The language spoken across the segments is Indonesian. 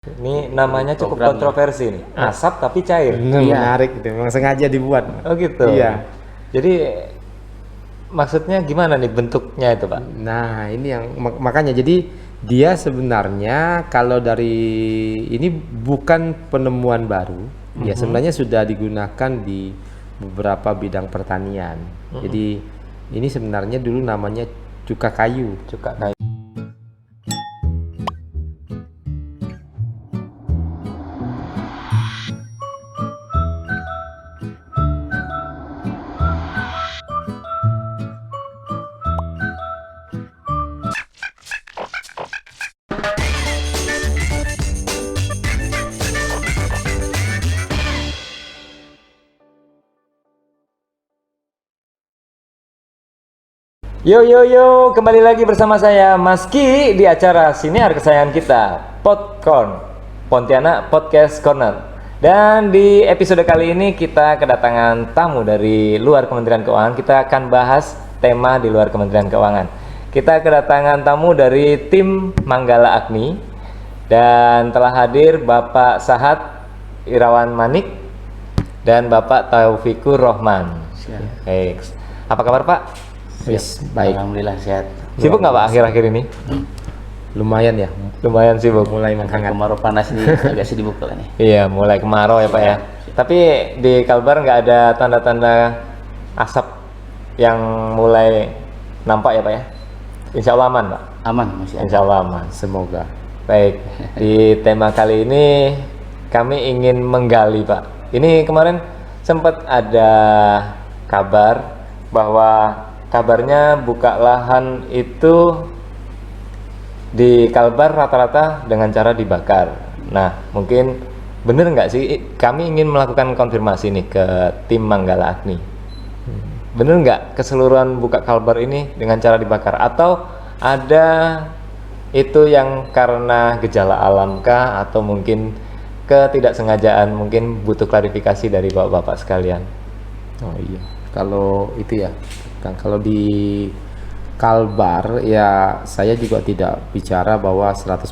Ini namanya cukup Program, kontroversi nih. Asap tapi cair. Menarik itu, memang sengaja dibuat. Oh gitu. Iya. Jadi maksudnya gimana nih bentuknya itu, Pak? Nah, ini yang makanya jadi dia sebenarnya kalau dari ini bukan penemuan baru. Ya sebenarnya sudah digunakan di beberapa bidang pertanian. Jadi ini sebenarnya dulu namanya cuka kayu. Cuka kayu. Yo, kembali lagi bersama saya Mas Ki di acara siniar kesayangan kita, Podcorn, Pontianak Podcast Corner. Dan di episode kali ini kita kedatangan tamu dari luar Kementerian Keuangan. Kita akan bahas tema di luar Kementerian Keuangan. Kita kedatangan tamu dari tim Manggala Agni dan telah hadir Bapak Sahat Irawan Manik dan Bapak Taufikur Rohman. Baik. Apa kabar Pak? Yes, baik. Alhamdulillah sehat. Sibuk nggak Pak akhir-akhir ini? Lumayan ya, Lumayan sibuk. mulai menghangat. Kemarau panas ini agak sibuk kalau ini. Iya, mulai kemarau ya Pak ya. Tapi di Kalbar nggak ada tanda-tanda asap yang mulai nampak ya Pak ya? Insya Allah aman Pak? Aman masih ada. Insya Allah aman. Semoga. Baik, di tema kali ini kami ingin menggali Pak. Ini kemarin sempat ada kabar bahwa kabarnya buka lahan itu di Kalbar rata-rata dengan cara dibakar. Nah, mungkin bener nggak sih? Kami ingin melakukan konfirmasi nih ke tim Manggala Agni. Bener nggak keseluruhan buka Kalbar ini dengan cara dibakar? Atau ada itu yang karena gejala alam kah? Atau mungkin ketidaksengajaan? Mungkin butuh klarifikasi dari bapak-bapak sekalian. Oh iya, kalau itu ya, kan kalau di Kalbar ya saya juga tidak bicara bahwa 100%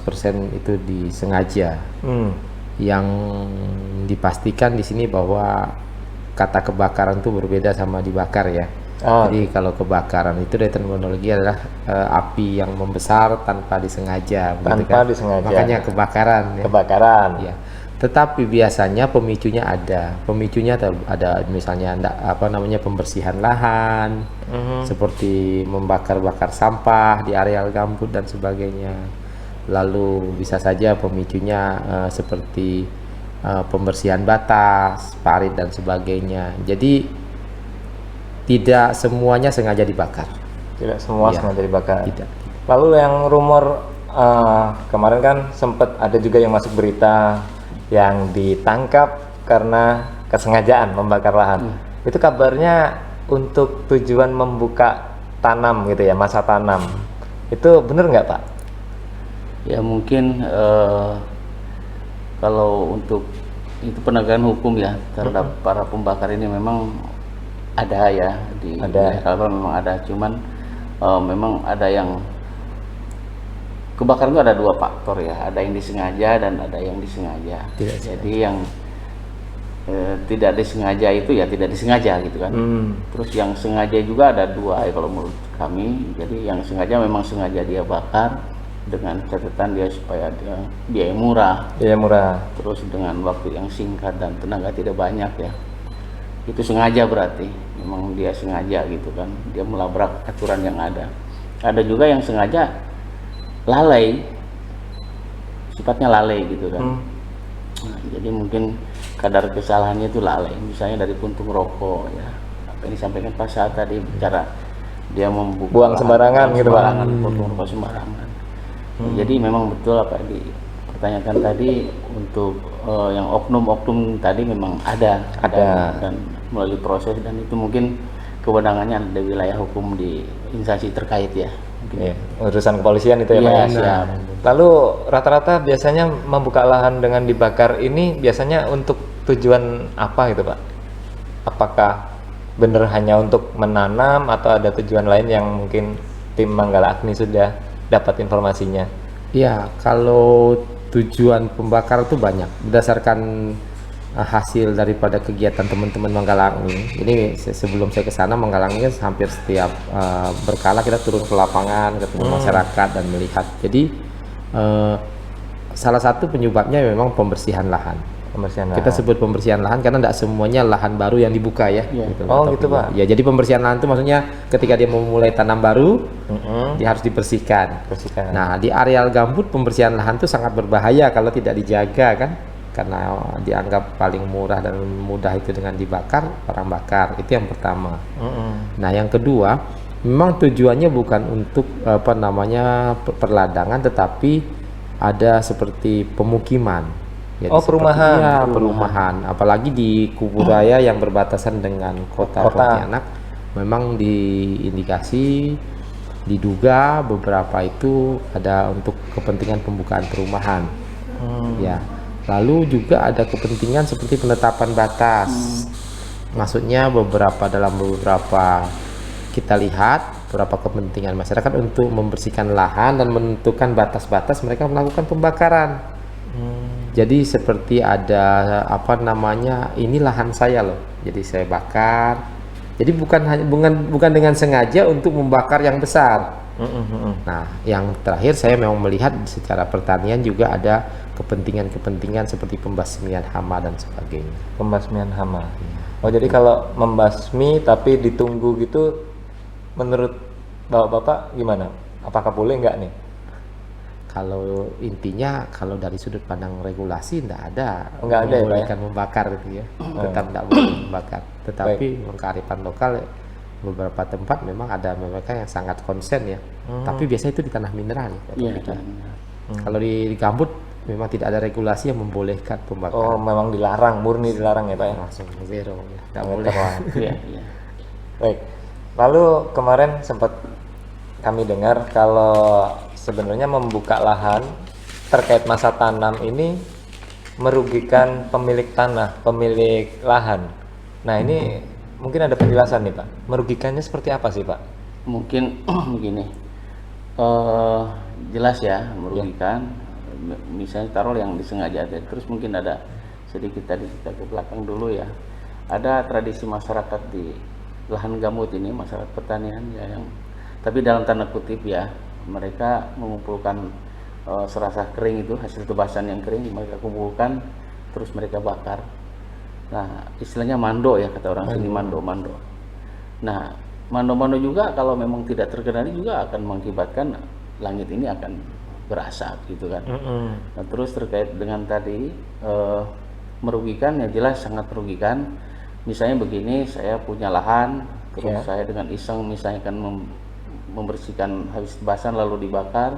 itu disengaja. Yang dipastikan di sini bahwa kata kebakaran itu berbeda sama dibakar ya. Jadi kalau kebakaran itu dari terminologi adalah api yang membesar tanpa disengaja. Tanpa disengaja. Makanya kebakaran. Ya. Kebakaran. Ya. Tetapi biasanya pemicunya ada. Pemicunya ada misalnya pembersihan lahan, seperti membakar-bakar sampah di areal gambut dan sebagainya. Lalu bisa saja pemicunya seperti pembersihan batas, parit dan sebagainya. Jadi tidak semuanya sengaja dibakar. Tidak semua Ya, sengaja dibakar. tidak. Lalu yang rumor kemarin kan sempat ada juga yang masuk berita yang ditangkap karena kesengajaan membakar lahan. Itu kabarnya untuk tujuan membuka tanam gitu ya, masa tanam. Itu benar nggak Pak? Ya mungkin kalau untuk itu penegakan hukum ya terhadap para pembakar ini memang ada ya di Ada. Kalbar memang ada. Cuman memang ada yang kebakaran itu ada dua faktor ya, ada yang disengaja dan ada yang disengaja. Jadi yang tidak disengaja itu ya tidak disengaja gitu kan. Terus yang sengaja juga ada dua ya kalau menurut kami. Jadi yang sengaja memang sengaja dia bakar dengan catatan dia supaya dia biaya murah. Iya murah. Terus dengan waktu yang singkat dan tenaga tidak banyak ya. Itu sengaja berarti memang dia sengaja gitu kan. Dia melabrak aturan yang ada. Ada juga yang sengaja lalai, sifatnya lalai gitu kan. Nah, jadi mungkin kadar kesalahannya itu lalai, misalnya dari puntung rokok ya, apa yang disampaikan Pak Saat tadi bicara dia membuka Buang sembarangan gitu Pak. puntung rokok sembarangan. Jadi memang betul apa yang dipertanyakan tadi untuk yang oknum-oknum tadi memang ada dan melalui proses dan itu mungkin kewenangannya ada di wilayah hukum di instansi terkait ya. Iya, urusan kepolisian itu ya Pak ya. Siap. Lalu rata-rata biasanya membuka lahan dengan dibakar ini biasanya untuk tujuan apa gitu Pak? Apakah benar hanya untuk menanam atau ada tujuan lain yang mungkin tim Manggala Agni sudah dapat informasinya? Ya, kalau tujuan pembakar itu banyak berdasarkan hasil daripada kegiatan teman-teman Manggalangi. Ini sebelum saya ke sana, Manggalangi kan hampir setiap berkala kita turun ke lapangan, ketemu masyarakat dan melihat. Jadi salah satu penyebabnya memang pembersihan lahan. Kita sebut pembersihan lahan karena tidak semuanya lahan baru yang dibuka ya. Gitu. Oh gitu Pak. Ya, jadi pembersihan lahan itu maksudnya ketika dia mau mulai tanam baru, dia harus dibersihkan. Nah, di areal gambut pembersihan lahan itu sangat berbahaya kalau tidak dijaga kan, karena dianggap paling murah dan mudah itu dengan dibakar, orang bakar. Itu yang pertama. Nah, yang kedua, memang tujuannya bukan untuk perladangan, tetapi ada seperti pemukiman. Jadi perumahan. Ya, perumahan. Apalagi di Kuburaya yang berbatasan dengan kota Pontianak, memang diindikasi, diduga beberapa itu ada untuk kepentingan pembukaan perumahan. Ya. Lalu juga ada kepentingan seperti penetapan batas. Maksudnya dalam beberapa kita lihat beberapa kepentingan masyarakat untuk membersihkan lahan dan menentukan batas-batas mereka melakukan pembakaran. Jadi seperti ada ini lahan saya loh, jadi saya bakar. Jadi bukan dengan sengaja untuk membakar yang besar. Nah, yang terakhir saya memang melihat secara pertanian juga ada kepentingan seperti pembasmian hama dan sebagainya. Pembasmian hama. Oh, jadi kalau membasmi tapi ditunggu gitu, menurut Bapak gimana? Apakah boleh nggak nih? Kalau intinya kalau dari sudut pandang regulasi tidak ada membolehkan membakar gitu ya, tetap tidak boleh membakar. Tetapi kearifan lokal beberapa tempat memang ada mereka yang sangat konsen ya, tapi biasanya itu di tanah mineral. Kalau di gambut memang tidak ada regulasi yang membolehkan pembakaran. Oh, memang dilarang, murni dilarang ya Pak ya? Langsung zero ya, tidak boleh. Baik, lalu kemarin sempat kami dengar kalau sebenarnya membuka lahan terkait masa tanam ini merugikan pemilik tanah, pemilik lahan. Nah, ini mungkin ada penjelasan nih Pak. Merugikannya seperti apa sih Pak? Mungkin begini, jelas ya merugikan. Misalnya taruh yang disengaja, terus mungkin ada sedikit tadi kita ke belakang dulu ya. Ada tradisi masyarakat di lahan gambut ini, masyarakat pertanian ya, yang tapi dalam tanda kutip ya, mereka mengumpulkan serasa kering itu, hasil tebasan yang kering mereka kumpulkan terus mereka bakar. Nah, istilahnya mando ya, kata orang sini, mando. Nah, mando juga kalau memang tidak terkendali juga akan mengakibatkan langit ini akan berasap gitu kan. Nah, terus terkait dengan tadi merugikan, ya jelas sangat merugikan. Misalnya begini, saya punya lahan, terus saya dengan iseng misalnya kan membersihkan habis tebasan lalu dibakar,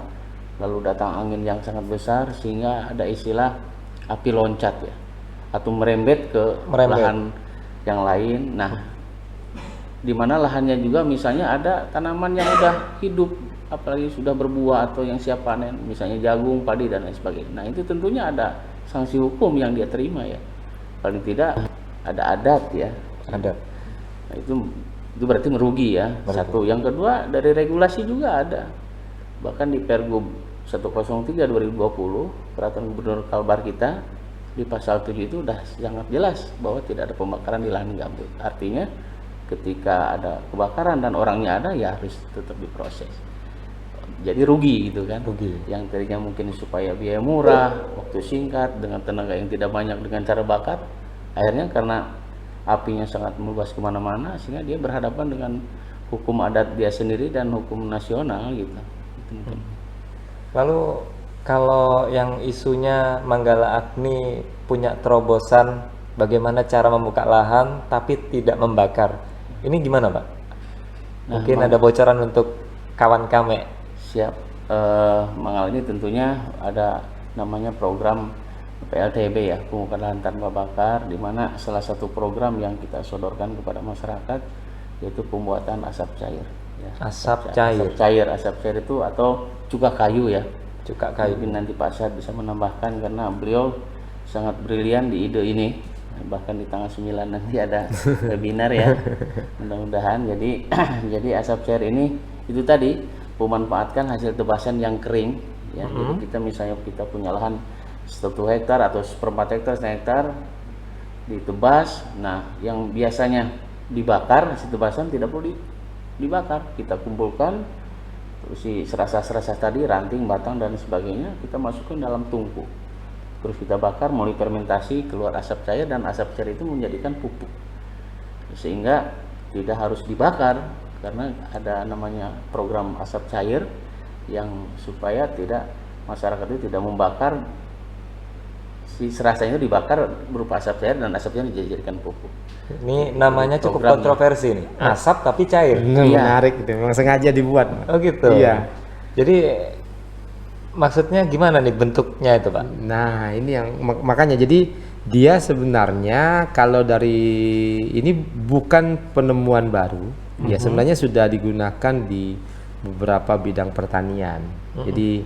lalu datang angin yang sangat besar sehingga ada istilah api loncat ya, atau merembet ke lahan yang lain. Nah, di mana lahannya juga misalnya ada tanaman yang udah hidup, apalagi sudah berbuah atau yang siap panen, misalnya jagung, padi dan lain sebagainya. Nah, itu tentunya ada sanksi hukum yang dia terima ya, paling tidak ada adat ya, adat. Nah, itu berarti merugi ya. Satu. Yang kedua, dari regulasi juga ada, bahkan di Pergub 103 2020 Peraturan Gubernur Kalbar kita di pasal 7 itu udah sangat jelas bahwa tidak ada pembakaran di lahan gambut. Artinya ketika ada kebakaran dan orangnya ada, ya harus tetap diproses. Jadi rugi gitu kan. Rugi. Yang tadinya mungkin supaya biaya murah, waktu singkat, dengan tenaga yang tidak banyak dengan cara bakar, akhirnya karena apinya sangat meluas kemana-mana sehingga dia berhadapan dengan hukum adat dia sendiri dan hukum nasional gitu. Itu mungkin. Lalu kalau yang isunya Manggala Agni punya terobosan bagaimana cara membuka lahan tapi tidak membakar, ini gimana Pak? Mungkin ada bocoran untuk kawan kami. Siap. Mangal ini tentunya ada namanya program PLTB ya, pembukaan lahan tanpa bakar, di mana salah satu program yang kita sodorkan kepada masyarakat yaitu pembuatan asap cair. Ya. Asap cair. Asap cair itu atau cuka kayu ya. Cuka kayu. Mungkin nanti Pak Syed bisa menambahkan karena beliau sangat brilian di ide ini. Bahkan di tanggal 9 nanti ada webinar ya. Mudah-mudahan. Jadi asap cair ini itu tadi memanfaatkan hasil tebasan yang kering ya. Jadi kita misalnya kita punya lahan 1 hektar atau 1/4 hektar, 1 hektar ditebas. Nah, yang biasanya dibakar, hasil tebasan tidak perlu dibakar, kita kumpulkan, terus si serasa-serasa tadi, ranting, batang dan sebagainya kita masukkan dalam tungku, terus kita bakar, mulai fermentasi, keluar asap cair, dan asap cair itu menjadikan pupuk, sehingga tidak harus dibakar karena ada namanya program asap cair yang supaya tidak, masyarakat itu tidak membakar, si serasa itu dibakar berupa asap cair dan asapnya dijadikan pupuk. Ini namanya cukup Programnya. kontroversi nih. Asap tapi cair. Nah, Iya. menarik itu, memang sengaja dibuat. Oh gitu. Iya. Jadi maksudnya gimana nih bentuknya itu, Pak? Nah, ini yang makanya jadi dia sebenarnya kalau dari ini bukan penemuan baru, ya sebenarnya sudah digunakan di beberapa bidang pertanian. Jadi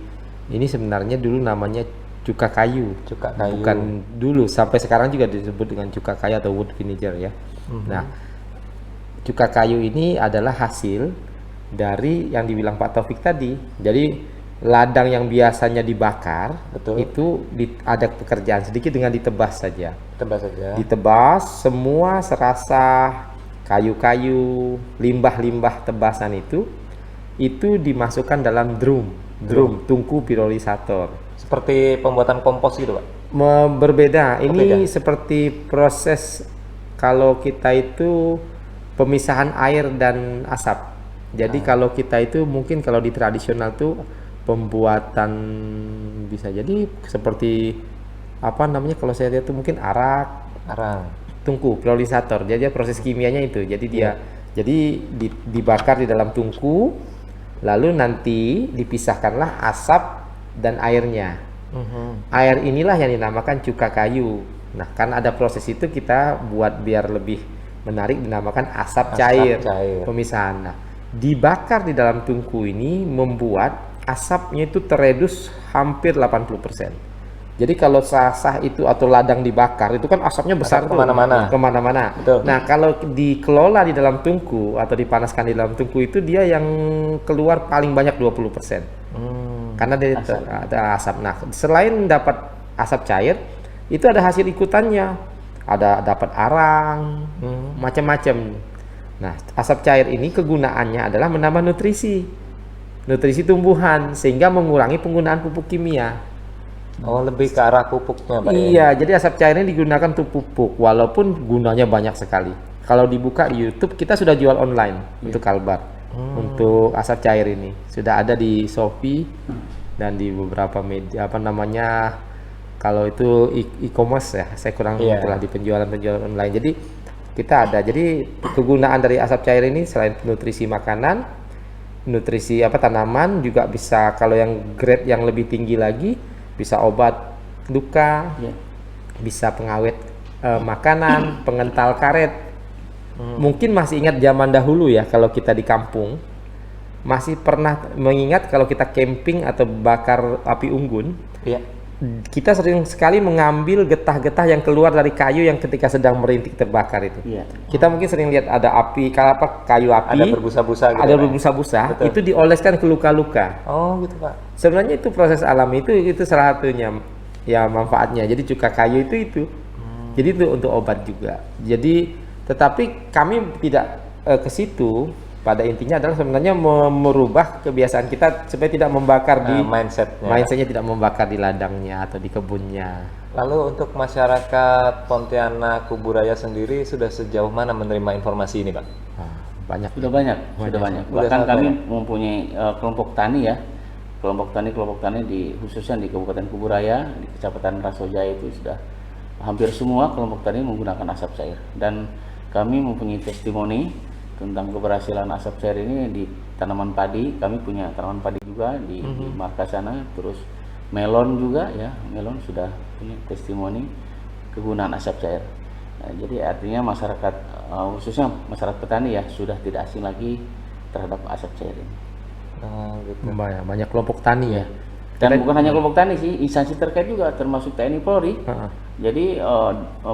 ini sebenarnya dulu namanya cuka kayu. Cuka kayu. Bukan dulu, sampai sekarang juga disebut dengan cuka kayu atau wood vinegar ya. Nah, cuka kayu ini adalah hasil dari yang dibilang Pak Taufik tadi. Jadi ladang yang biasanya dibakar, Betul. itu ada pekerjaan sedikit dengan ditebas saja. Tebas saja. Ditebas semua serasa kayu-kayu, limbah-limbah tebasan itu dimasukkan dalam drum, tungku pirolisator. Seperti pembuatan kompos gitu, Pak. Berbeda. Ini Berbeda. seperti proses kalau kita itu pemisahan air dan asap. Jadi kalau kita itu mungkin kalau di tradisional tuh pembuatan bisa jadi seperti apa namanya, kalau saya lihat tuh mungkin arak, Arang. tungku pirolisator. Jadi dia proses kimianya itu. Jadi dia dibakar di dalam tungku, lalu nanti dipisahkanlah asap dan airnya. Air inilah yang dinamakan cuka kayu. Nah, kan ada proses itu kita buat biar lebih menarik dinamakan asap cair. Pemisahan. Nah, dibakar di dalam tungku ini membuat asapnya itu teredus hampir 80%. Jadi kalau sah-sah itu atau ladang dibakar itu kan asapnya besar Asap kemana-mana. kemana-mana. Betul. Nah, kalau dikelola di dalam tungku atau dipanaskan di dalam tungku itu dia yang keluar paling banyak 20%. Karena dia ada asap. Nah, selain dapat asap cair, itu ada hasil ikutannya. Ada dapat arang, macam-macam. Nah, asap cair ini kegunaannya adalah menambah nutrisi tumbuhan sehingga mengurangi penggunaan pupuk kimia. Oh, lebih ke arah pupuknya, Pak. Iya, jadi asap cair ini digunakan untuk pupuk, walaupun gunanya banyak sekali. Kalau dibuka di YouTube, kita sudah jual online untuk kalbar, untuk asap cair ini. Sudah ada di Shopee dan di beberapa media, apa namanya, kalau itu e-commerce ya, saya kurang itulah di penjualan online. Jadi kita ada. Jadi kegunaan dari asap cair ini selain nutrisi makanan, nutrisi tanaman, juga bisa kalau yang grade yang lebih tinggi lagi bisa obat luka, bisa pengawet makanan, pengental karet. Mungkin masih ingat zaman dahulu ya, kalau kita di kampung masih pernah mengingat kalau kita camping atau bakar api unggun, kita sering sekali mengambil getah-getah yang keluar dari kayu yang ketika sedang merintik terbakar itu. Kita mungkin sering lihat ada api, kayu api, Ada berbusa-busa gitu. ada berbusa-busa, itu dioleskan ke luka-luka. Oh, gitu, Pak. Sebenarnya itu proses alami, itu salah satunya ya manfaatnya. Jadi cuka kayu itu. Jadi itu untuk obat juga. Jadi tetapi kami tidak ke situ. Pada intinya adalah sebenarnya merubah kebiasaan kita supaya tidak membakar di mindsetnya tidak membakar di ladangnya atau di kebunnya. Lalu untuk masyarakat Pontianak Kuburaya sendiri sudah sejauh mana menerima informasi ini, Pak? Banyak. Sudah banyak. Bahkan kami mempunyai kelompok tani ya. Kelompok tani khususnya di Kabupaten Kuburaya, di Kecamatan Rasojaya itu sudah hampir semua kelompok tani menggunakan asap cair. Dan kami mempunyai testimoni tentang keberhasilan asap cair ini di tanaman padi. Kami punya tanaman padi juga di markas sana, terus melon juga ya, melon sudah punya testimoni kegunaan asap cair. Nah, jadi artinya masyarakat khususnya masyarakat petani ya sudah tidak asing lagi terhadap asap cair ini. Gitu. Banyak kelompok tani ya. Dan bukan hanya kelompok tani sih, instansi terkait juga termasuk TNI Polri. Jadi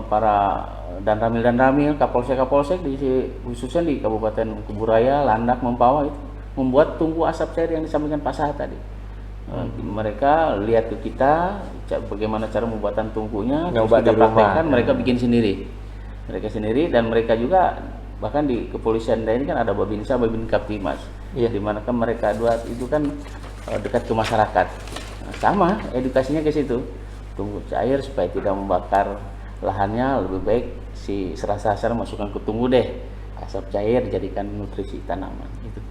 para dan ramil kapolsek khususnya di Kabupaten Kuburaya, Landak, Mempawah itu membuat tungku asap cair yang disampaikan Pak Sahat tadi. Mereka lihat ke kita bagaimana cara pembuatan tungkunya, terus Nyoba kita di rumah. praktekkan, mereka bikin sendiri. Mereka sendiri, dan mereka juga bahkan di kepolisian daerah ini kan ada Babinsa, Babin Kaptimas. Iya. Di mana kan mereka dua itu kan dekat ke masyarakat. Nah, sama edukasinya ke situ. Tunggu cair supaya tidak membakar lahannya, lebih baik si serasa-serasa masukkan ke tunggu deh. Asap cair dijadikan nutrisi tanaman itu.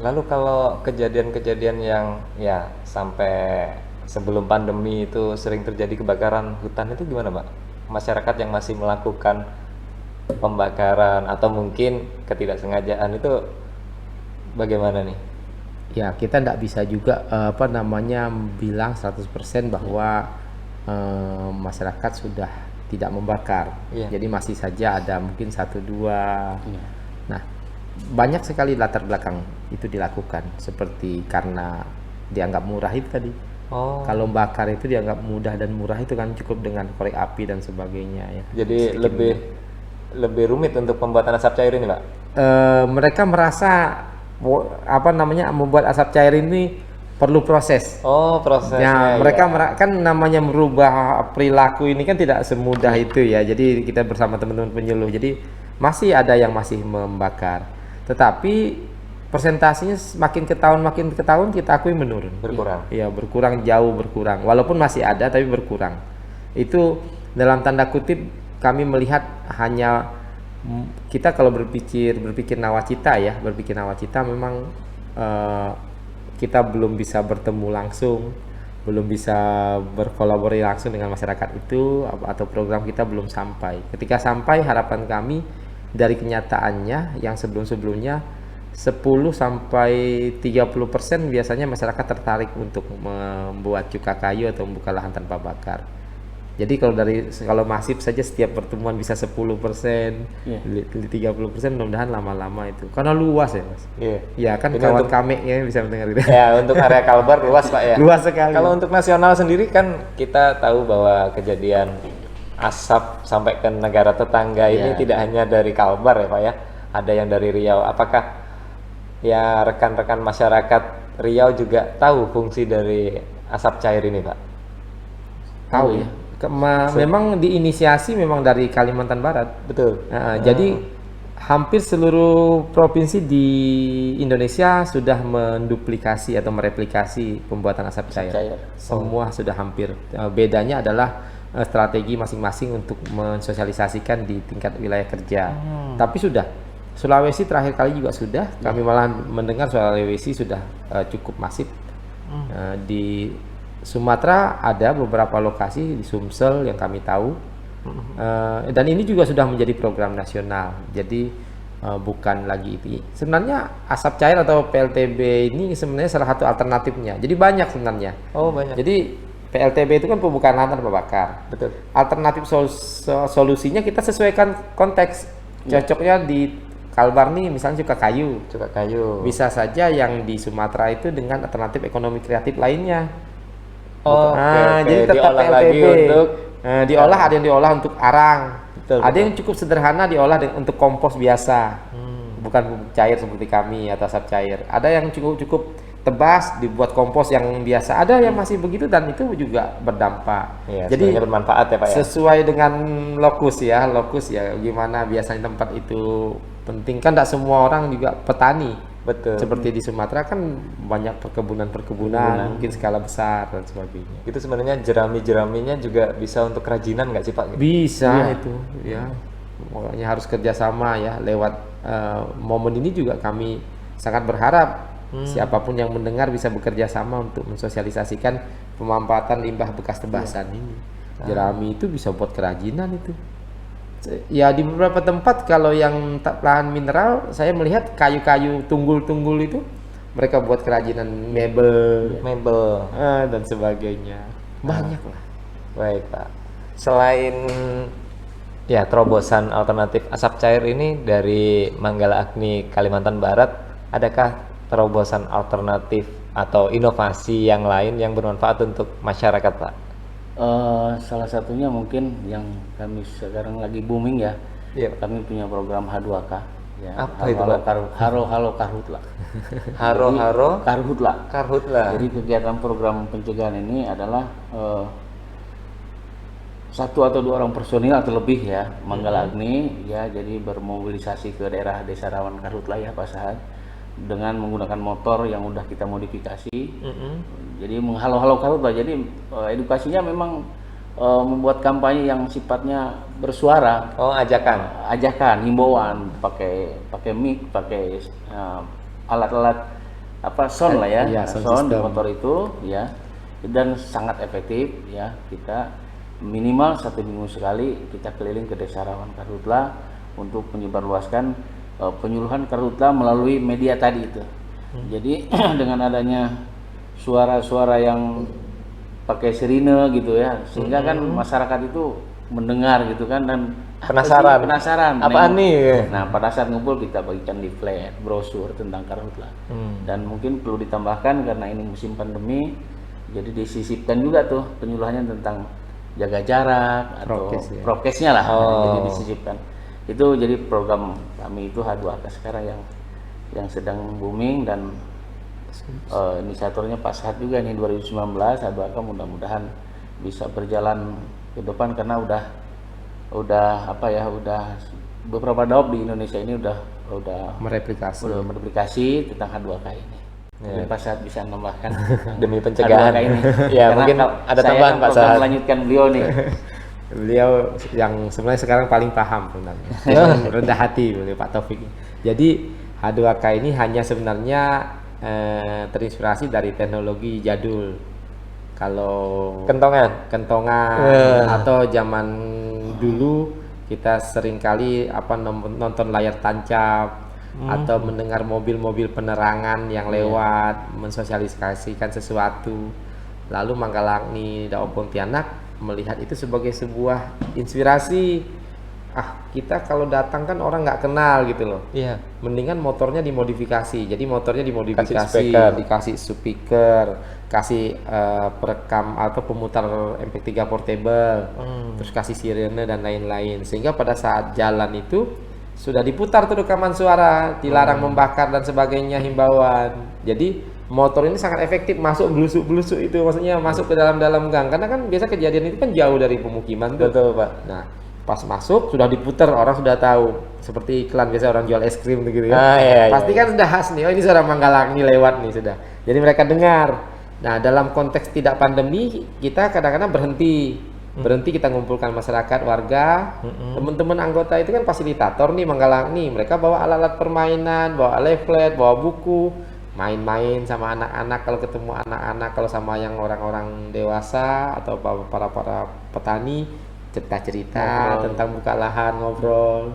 Lalu kalau kejadian-kejadian yang ya sampai sebelum pandemi itu sering terjadi kebakaran hutan itu gimana, Pak? Masyarakat yang masih melakukan pembakaran atau mungkin ketidaksengajaan itu bagaimana nih? Ya, kita tidak bisa juga bilang 100% bahwa masyarakat sudah tidak membakar. Iya. Jadi masih saja ada mungkin 1-2. Iya. Nah, banyak sekali latar belakang itu dilakukan, seperti karena dianggap murah itu tadi. Oh, Kalau bakar itu dianggap mudah dan murah itu kan cukup dengan korek api dan sebagainya ya. jadi Sedikit lebih rumit untuk pembuatan asap cair ini, Pak? mereka merasa membuat asap cair ini perlu proses. Oh, prosesnya. Ya, mereka ya. kan namanya merubah perilaku ini kan tidak semudah itu ya. Jadi kita bersama teman-teman penyuluh. Jadi masih ada yang masih membakar. Tetapi persentasenya makin ke tahun kita akui menurun. Berkurang. Iya, berkurang, jauh berkurang. Walaupun masih ada tapi berkurang. Itu dalam tanda kutip kami melihat hanya kita kalau berpikir nawacita memang kita belum bisa bertemu langsung, belum bisa berkolaborasi langsung dengan masyarakat itu, atau program kita belum sampai. Ketika sampai, harapan kami dari kenyataannya yang sebelum-sebelumnya 10-30% biasanya masyarakat tertarik untuk membuat cuka kayu atau membuka lahan tanpa bakar. Jadi kalau masif saja setiap pertemuan bisa 10%, Iya. 30%, mudah-mudahan lama-lama itu. Karena luas ya, Mas. Iya. Ya kan Ini kawan untuk- kami ya bisa mendengar itu. Ya, untuk area Kalbar luas, Pak ya. Luas sekali. Kalau untuk nasional sendiri kan kita tahu bahwa kejadian asap sampai ke negara tetangga ini Ya. tidak hanya dari Kalbar ya, Pak ya. Ada yang dari Riau. Apakah ya rekan-rekan masyarakat Riau juga tahu fungsi dari asap cair ini, Pak? Tahu ya. Memang diinisiasi memang dari Kalimantan Barat. Betul. Jadi hampir seluruh provinsi di Indonesia sudah menduplikasi atau mereplikasi pembuatan asap cair. Semua sudah hampir. Bedanya adalah strategi masing-masing untuk mensosialisasikan di tingkat wilayah kerja. Tapi sudah. Sulawesi terakhir kali juga sudah. Kami malah mendengar Sulawesi sudah cukup masif. Di Sumatera ada beberapa lokasi di Sumsel yang kami tahu. Dan ini juga sudah menjadi program nasional. Jadi bukan lagi itu. Sebenarnya asap cair atau PLTB ini sebenarnya salah satu alternatifnya. Jadi banyak sebenarnya. Oh, banyak. Jadi PLTB itu kan pembukaan lahan tanpa bakar. Betul. Alternatif solusinya kita sesuaikan konteks. Cocoknya di Kalbar nih misalnya cuka kayu. Cuka kayu. Bisa saja yang di Sumatera itu dengan alternatif ekonomi kreatif lainnya. Oh, oke. Jadi tetap Diolah lagi PLTB. untuk Diolah, ada yang diolah untuk arang. Betul, Ada betul. yang cukup sederhana diolah untuk kompos biasa. Bukan pupuk cair seperti kami atau asap cair. Ada yang cukup tebas dibuat kompos yang biasa. Ada yang masih begitu dan itu juga berdampak. Iya, Jadi sebenarnya bermanfaat ya, Pak ya. sesuai dengan lokus ya gimana biasanya tempat itu penting kan. Tidak semua orang juga petani. Betul. Seperti di Sumatera kan banyak perkebunan mungkin skala besar dan sebagainya. Itu sebenarnya jerami-jeraminya juga bisa untuk kerajinan nggak sih, Pak? Bisa itu ya. Makanya harus kerjasama ya lewat momen ini juga kami sangat berharap siapapun yang mendengar bisa bekerja sama untuk mensosialisasikan pemanfaatan limbah bekas tebasan ini. Jerami itu bisa buat kerajinan itu. Ya di beberapa tempat kalau yang lahan mineral saya melihat kayu-kayu tunggul-tunggul itu mereka buat kerajinan mebel dan sebagainya. Banyak lah. Baik, Pak. Selain ya terobosan alternatif asap cair ini dari Manggala Agni Kalimantan Barat, adakah terobosan alternatif atau inovasi yang lain yang bermanfaat untuk masyarakat, Pak? Salah satunya mungkin yang kami sekarang lagi booming ya. Iya. Kami punya program H2K. Ya, Apa itu, Pak? Halo Karhutla. Haro Karhutla. Karhutla. Jadi kegiatan program pencegahan ini adalah satu atau dua orang personil atau lebih ya Manggala Agni ya, jadi bermobilisasi ke daerah desa rawan Karhutla ya Pak Sahad dengan menggunakan motor yang udah kita modifikasi. Jadi menghalau-halau Karhutla. Jadi edukasinya memang membuat kampanye yang sifatnya bersuara. Oh, ajakan. Ajakan, himbauan, pakai mic, pakai alat-alat sound lah ya, Iya, sound sound di system. motor itu ya, dan sangat efektif ya. Kita minimal 1 minggu sekali kita keliling ke desa rawan Karhutla untuk menyebarluaskan penyuluhan Karhutla melalui media tadi itu. Jadi dengan adanya suara-suara yang pakai sirine gitu ya, sehingga kan masyarakat itu mendengar gitu kan, dan penasaran Apaan nih? Nah, pada saat ngumpul kita bagikan leaflet, brosur tentang Karhutla. Dan mungkin perlu ditambahkan karena ini musim pandemi, jadi disisipkan juga tuh penyuluhannya tentang jaga jarak atau Prokes ya. prokesnya lah. Oh. Jadi disisipkan. Itu jadi program kami itu H2K sekarang yang sedang booming, dan inisiatornya Pak Sahad juga nih 2019. H2K mudah-mudahan bisa berjalan ke depan karena udah beberapa daop di Indonesia ini udah mereplikasi tentang H2K ini. Mungkin Pak Sahad bisa menambahkan Demi pencegahan. H2K ini. Ya, Karena mungkin ada saya tambahan, kan Pak program Sahad. melanjutkan beliau nih. Beliau yang sebenarnya sekarang paling paham sebenarnya. Rendah hati beliau Pak Taufik. Jadi H2K ini hanya sebenarnya terinspirasi dari teknologi jadul. Kalau kentongan atau zaman dulu kita seringkali nonton layar tancap atau mendengar mobil-mobil penerangan yang lewat mensosialisasikan sesuatu. Lalu Manggala Agni Daop Pontianak melihat itu sebagai sebuah inspirasi. Kita kalau datang kan orang nggak kenal gitu loh. Iya. Mendingan motornya dimodifikasi. Jadi motornya dimodifikasi, speaker. dikasih speaker, kasih perekam atau pemutar MP3 portable, terus kasih sirene dan lain-lain. Sehingga pada saat jalan itu sudah diputar tuh rekaman suara, dilarang membakar dan sebagainya, himbauan. Jadi motor ini sangat efektif masuk belusuk-belusuk itu, maksudnya masuk ke dalam-dalam gang. Karena kan biasa kejadian itu kan jauh dari pemukiman tuh. Betul, Pak. Nah, pas masuk sudah diputar, orang sudah tahu. Seperti iklan biasa orang jual es krim gitu ya. Iya, Pasti kan sudah khas nih, oh ini suara Manggala Agni lewat nih sudah. Jadi mereka dengar. Nah, dalam konteks tidak pandemi, kita kadang-kadang berhenti kita ngumpulkan masyarakat, warga, teman-teman anggota itu kan fasilitator nih Manggala Agni. Mereka bawa alat-alat permainan, bawa leaflet, bawa buku, main-main sama anak-anak. Kalau ketemu anak-anak, kalau sama yang orang-orang dewasa atau para petani, cerita-cerita tentang buka lahan, ngobrol.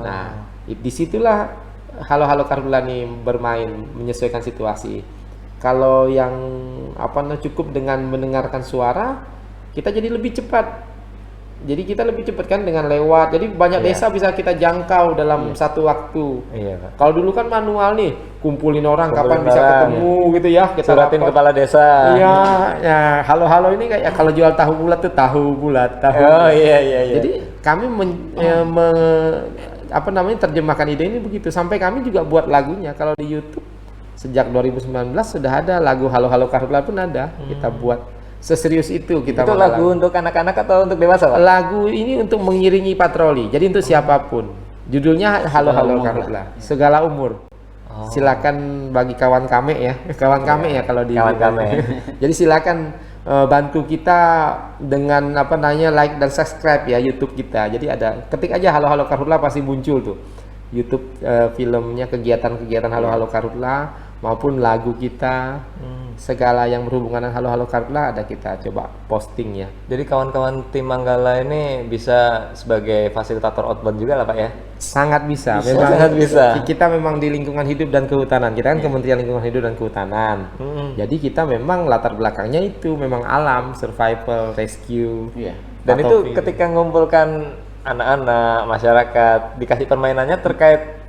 Nah, disitulah halo-halo Karhutla nih bermain, menyesuaikan situasi. Kalau yang cukup dengan mendengarkan suara, kita jadi lebih cepat. Jadi kita lebih cepat kan dengan lewat. Jadi banyak desa bisa kita jangkau dalam satu waktu. Iya, Pak. Kalau dulu kan manual nih, kumpulin orang kapan Kumpulin bisa orang, ketemu gitu ya. Kita Suratin rapat. kepala desa. Iya, ya halo-halo ini kayak kalau jual tahu bulat tuh tahu bulat. Oh, iya. Jadi kami terjemahkan ide ini begitu. Sampai kami juga buat lagunya. Kalau di YouTube sejak 2019 sudah ada lagu Halo-Halo Karhutla pun ada. Kita buat seserius itu kita. Itu lagu untuk anak-anak atau untuk dewasa, Pak? Lagu ini untuk mengiringi patroli. Jadi untuk siapapun. Judulnya Halo-Halo Karhutla. Segala umur. Silakan bagi kawan kami ya. Kawan kami ya kalau di Kawan kami. Jadi silakan bantu kita dengan like dan subscribe ya YouTube kita. Jadi ketik aja Halo-Halo Karhutla pasti muncul tuh. YouTube filmnya, kegiatan-kegiatan Halo-Halo Karhutla maupun lagu kita. Segala yang berhubungan dengan Halo-Halo Karhutla ada kita coba posting ya. Jadi kawan-kawan tim Manggala ini bisa sebagai fasilitator outbound juga lah, Pak ya? Sangat bisa. Sangat bisa. Kita memang di lingkungan hidup dan kehutanan. Kita kan Kementerian Lingkungan Hidup dan Kehutanan. Jadi kita memang latar belakangnya itu memang alam, survival, rescue. Dan itu ketika mengumpulkan anak-anak, masyarakat, dikasih permainannya terkait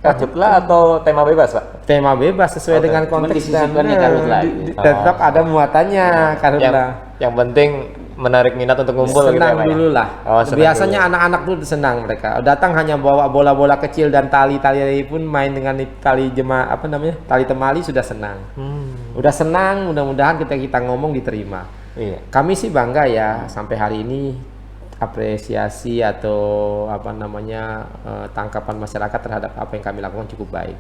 Karhutla atau tema bebas, Pak? Tema bebas sesuai dengan konteks dan Karhutla. tetap ada muatannya Karhutla. Yang penting menarik minat untuk ngumpul gitu ya, senang Pak, ya? dulu lah. Oh, senang Biasanya dulu. anak-anak tuh senang mereka. Datang hanya bawa bola-bola kecil dan tali-tali pun main dengan tali tali temali sudah senang. Udah senang, mudah-mudahan kita ngomong diterima. Iya. Kami sih bangga ya sampai hari ini apresiasi atau tangkapan masyarakat terhadap apa yang kami lakukan cukup baik.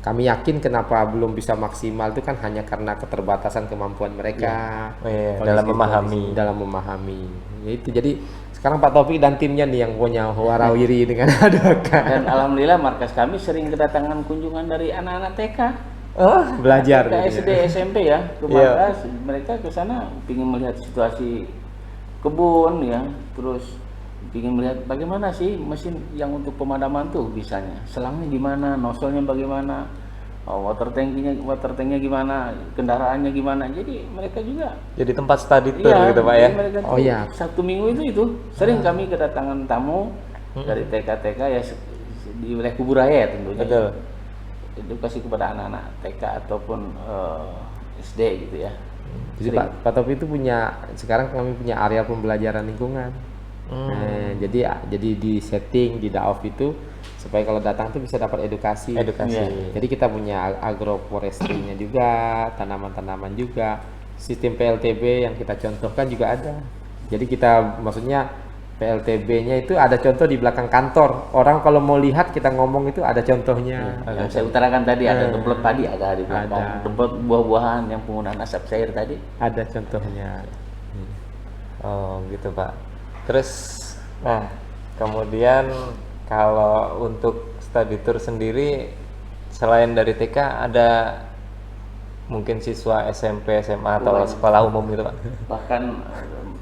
Kami yakin kenapa belum bisa maksimal itu kan hanya karena keterbatasan kemampuan mereka Iya, dalam memahami. dalam memahami. Ya itu jadi sekarang Pak Taufik dan timnya nih yang punya warawiri dengan advokat. Dan alhamdulillah markas kami sering kedatangan kunjungan dari anak-anak TK. Belajar TK, gitu SD, ya. SMP ya ke markas. Mereka ke sana ingin melihat situasi kebun ya, terus ingin melihat bagaimana sih mesin yang untuk pemadaman tuh bisanya, selangnya gimana, nozzle-nya bagaimana, water tanknya gimana, kendaraannya gimana. Jadi mereka juga Jadi tempat study tour gitu Pak ya. mereka Oh, tuh iya. Sabtu Minggu itu sering kami kedatangan tamu dari TK-TK ya di wilayah Kuburaya ya tentunya. Betul. Edukasi kepada anak-anak TK ataupun SD gitu ya. Jadi Pak Taufik itu sekarang kami punya area pembelajaran lingkungan. Jadi di setting di Daof itu supaya kalau datang tuh bisa dapat edukasi. Edukasi. Jadi kita punya agroforestry-nya juga, tanaman-tanaman juga, sistem PLTB yang kita contohkan juga ada. Jadi kita maksudnya PLTB-nya itu ada contoh di belakang kantor. Orang kalau mau lihat kita ngomong itu ada contohnya. Yang saya utarakan tadi ada tempat padi ada di belakang, Ada. tempat buah-buahan yang penggunaan asap cair tadi. Ada contohnya. Oh gitu Pak. Terus, nah kemudian kalau untuk study tour sendiri selain dari TK ada mungkin siswa SMP, SMA atau sekolah umum gitu Pak? Bahkan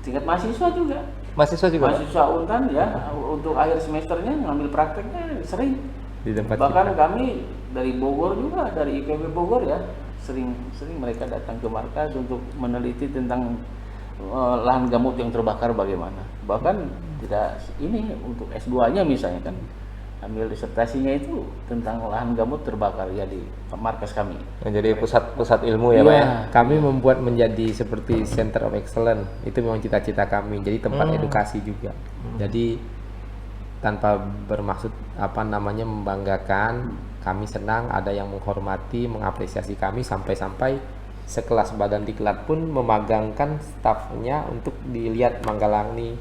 tingkat mahasiswa juga. Mahasiswa juga Pak? Mahasiswa Untan ya untuk akhir semesternya ngambil prakteknya sering. Di tempat Bahkan kami dari Bogor juga, dari IPB Bogor ya, sering mereka datang ke markas untuk meneliti tentang lahan gambut yang terbakar bagaimana. Bahkan tidak ini untuk S2-nya misalnya kan ambil disertasinya itu tentang lahan gambut terbakar ya di markas kami. Jadi pusat ilmu ya Pak ya? Iya, kami membuat menjadi seperti Center of Excellence. Itu memang cita-cita kami. Jadi tempat edukasi juga. Jadi tanpa bermaksud membanggakan, kami senang ada yang menghormati, mengapresiasi kami sampai-sampai sekelas Badan Diklat pun memagangkan stafnya untuk dilihat Manggalarni,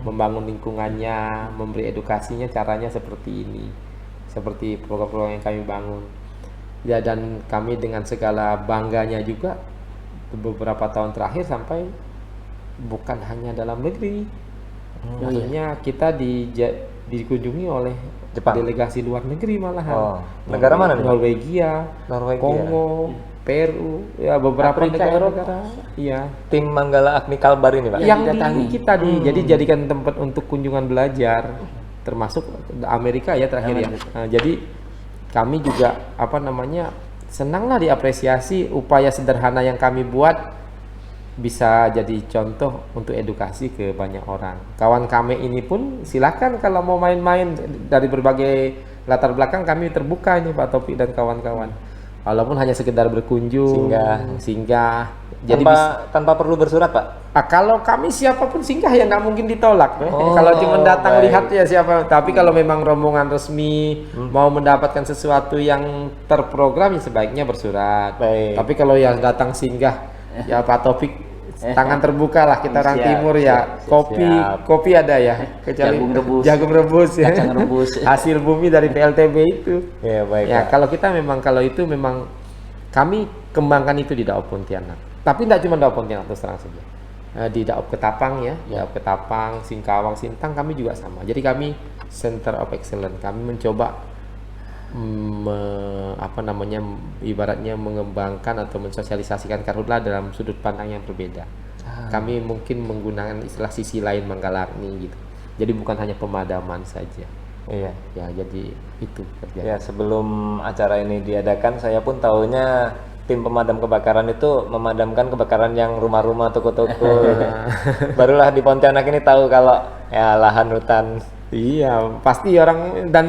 membangun lingkungannya, memberi edukasinya caranya seperti ini, seperti program-program yang kami bangun. Ya, dan kami dengan segala bangganya juga beberapa tahun terakhir sampai bukan hanya dalam negeri, maksudnya kita dikunjungi oleh Jepang. delegasi luar negeri malahan. Oh, negara mana nih, Pak? Norwegia, Norwegia. Kongo, Peru, ya beberapa Afrika, negara-negara. Iya. Tim Manggala Agni Kalbar ini Pak? Yang didatangi. kita jadi jadikan tempat untuk kunjungan belajar, termasuk Amerika ya terakhir ya. Nah, jadi kami juga senanglah diapresiasi upaya sederhana yang kami buat bisa jadi contoh untuk edukasi ke banyak orang. Kawan kami ini pun silakan kalau mau main-main dari berbagai latar belakang, kami terbuka ini Pak Taufik dan kawan-kawan. Walaupun hanya sekedar berkunjung, singgah. Jadi tanpa perlu bersurat Pak? kalau kami siapapun singgah ya nggak mungkin ditolak. Oh, kalau cuma datang baik. lihat ya siapa. Tapi kalau memang rombongan resmi mau mendapatkan sesuatu yang terprogram ya sebaiknya bersurat. Baik. Tapi kalau yang datang singgah ya Pak Taufik tangan terbuka lah, kita orang Siap, timur ya. Kopi ada ya, kecuali jagung rebus ya. Kacang rebus. Hasil bumi dari PLTB itu. Ya baik Ya, Pak. kalau itu memang kami kembangkan itu di Daop Pontianak. Tapi tidak cuma Daop Pontianak, terus terang saja. Di Daop Ketapang ya, Daop Ketapang, Singkawang, Sintang kami juga sama. Jadi kami Center of Excellence. Kami mencoba ibaratnya mengembangkan atau mensosialisasikan karhutlah dalam sudut pandang yang berbeda. Kami mungkin menggunakan istilah sisi lain Manggalarni gitu. Jadi bukan hanya pemadaman saja. Iya. Ya, jadi itu kerjanya. Ya sebelum acara ini diadakan saya pun taunya tim pemadam kebakaran itu memadamkan kebakaran yang rumah-rumah, toko-toko. Barulah di Pontianak ini tahu kalau ya lahan hutan. Iya, pasti orang, dan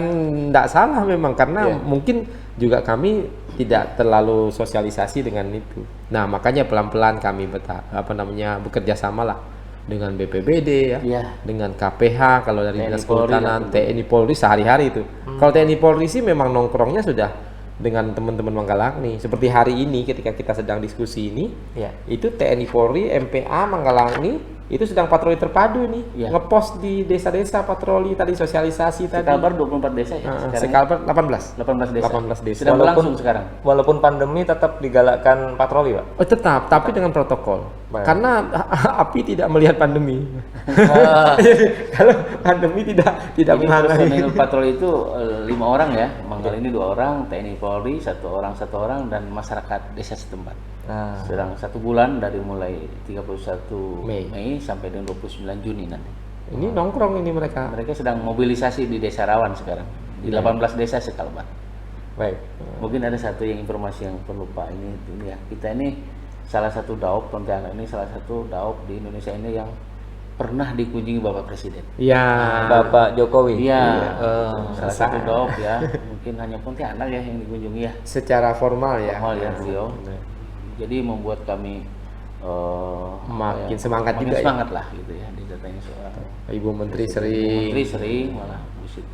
tidak salah memang karena mungkin juga kami tidak terlalu sosialisasi dengan itu. Nah, makanya pelan-pelan kami bekerja sama lah dengan BPBD ya, Iya. dengan KPH kalau dari TNI Dinas Polri Kehutanan, lah. TNI Polri sehari-hari itu. Kalau TNI Polri sih memang nongkrongnya sudah dengan teman-teman Manggalankni. Seperti hari ini ketika kita sedang diskusi ini, Iya. itu TNI Polri, MPA Manggalankni itu sedang patroli terpadu nih, Iya. ngepost di desa-desa patroli tadi, sosialisasi tadi. Sekalbar 24 desa ya sekarang. Sekalbar 18. 18 desa. 18 desa. Sedang berlangsung sekarang. Walaupun pandemi tetap digalakkan patroli, Pak. Oh, tetap, tapi dengan protokol. Baik. Karena api tidak melihat pandemi. Kalau pandemi tidak Jadi menghalangi. personil patroli itu 5 orang ya, Manggalankni 2 orang, TNI Polri 1 orang, dan masyarakat desa setempat. Nah, Sedang 1 bulan dari mulai 31 Mei. Mei sampai dengan 29 Juni nanti. Ini nongkrong ini mereka. Mereka sedang mobilisasi di desa rawan sekarang, di 18 desa sekalbar. baik. Mungkin ada satu yang informasi yang perlu Pak ini ya, kita ini salah satu daop Pontianak ini salah satu daop di Indonesia ini yang pernah dikunjungi Bapak Presiden. Ya, Bapak Jokowi. Iya, sa- salah satu daop ya, mungkin hanya Pontianak ya yang dikunjungi ya. secara formal ya. Formal ya beliau. Jadi membuat kami Makin apa semangat makin juga ya. semangat lah gitu ya didatangi soal. Ibu Menteri Menteri sering. sering malah visit.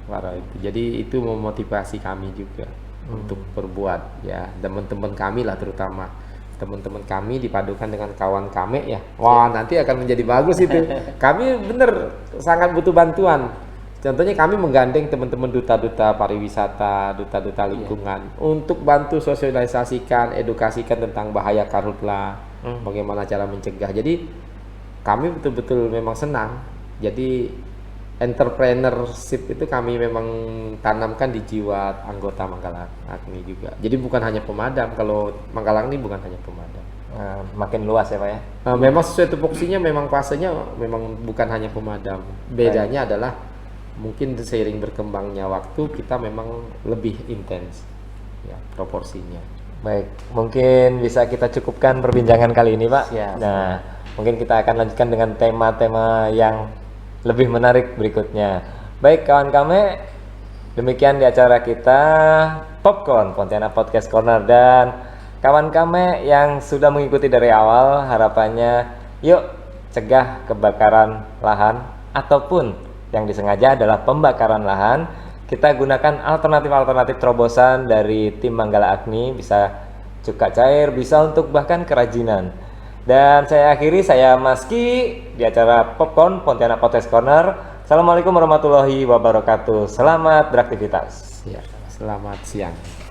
Parah itu. Jadi itu memotivasi kami juga untuk berbuat ya, teman-teman kami lah terutama. Teman-teman kami dipadukan dengan kawan kami ya. Wah, nanti akan menjadi bagus itu. Kami bener sangat butuh bantuan. Contohnya kami menggandeng teman-teman duta-duta pariwisata, duta-duta lingkungan untuk bantu sosialisasikan, edukasikan tentang bahaya karhutla, bagaimana cara mencegah. Jadi kami betul-betul memang senang. Jadi entrepreneurship itu kami memang tanamkan di jiwa anggota Manggalankni juga. Jadi bukan hanya pemadam, kalau Manggalankni bukan hanya pemadam. Nah, makin luas ya, Pak ya. Memang sesuai tupoksinya memang fasenya memang bukan hanya pemadam. Bedanya adalah mungkin seiring berkembangnya waktu kita memang lebih intens ya proporsinya. Baik, mungkin bisa kita cukupkan perbincangan kali ini, Pak. Siap. Nah, mungkin kita akan lanjutkan dengan tema-tema yang lebih menarik berikutnya. Baik, kawan kami, demikian di acara kita Popcorn Pontianak Podcast Corner, dan kawan kami yang sudah mengikuti dari awal, harapannya yuk cegah kebakaran lahan, ataupun yang disengaja adalah pembakaran lahan. Kita gunakan alternatif-alternatif terobosan dari tim Manggalankni, bisa cuka cair, bisa untuk bahkan kerajinan. Dan saya akhiri, saya Maski di acara Popcorn Pontianak Podcast Corner. Assalamualaikum warahmatullahi wabarakatuh. Selamat beraktivitas. Ya, selamat siang.